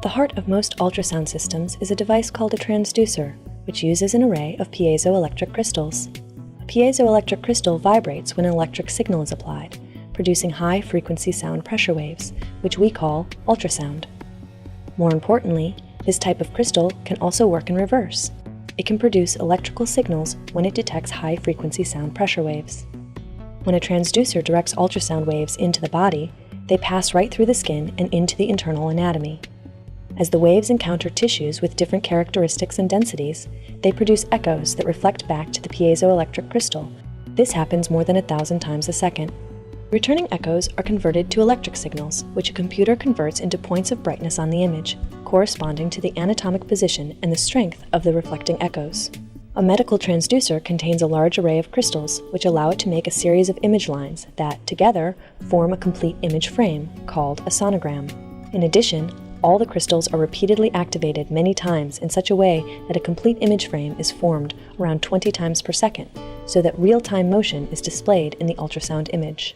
The heart of most ultrasound systems is a device called a transducer, which uses an array of piezoelectric crystals. A piezoelectric crystal vibrates when an electric signal is applied, producing high-frequency sound pressure waves, which we call ultrasound. More importantly, this type of crystal can also work in reverse. It can produce electrical signals when it detects high-frequency sound pressure waves. When a transducer directs ultrasound waves into the body, they pass right through the skin and into the internal anatomy. As the waves encounter tissues with different characteristics and densities, they produce echoes that reflect back to the piezoelectric crystal. This happens more than 1,000 times a second. Returning echoes are converted to electric signals, which a computer converts into points of brightness on the image, corresponding to the anatomic position and the strength of the reflecting echoes. A medical transducer contains a large array of crystals, which allow it to make a series of image lines that, together, form a complete image frame, called a sonogram. In addition, all the crystals are repeatedly activated many times in such a way that a complete image frame is formed around 20 times per second, so that real-time motion is displayed in the ultrasound image.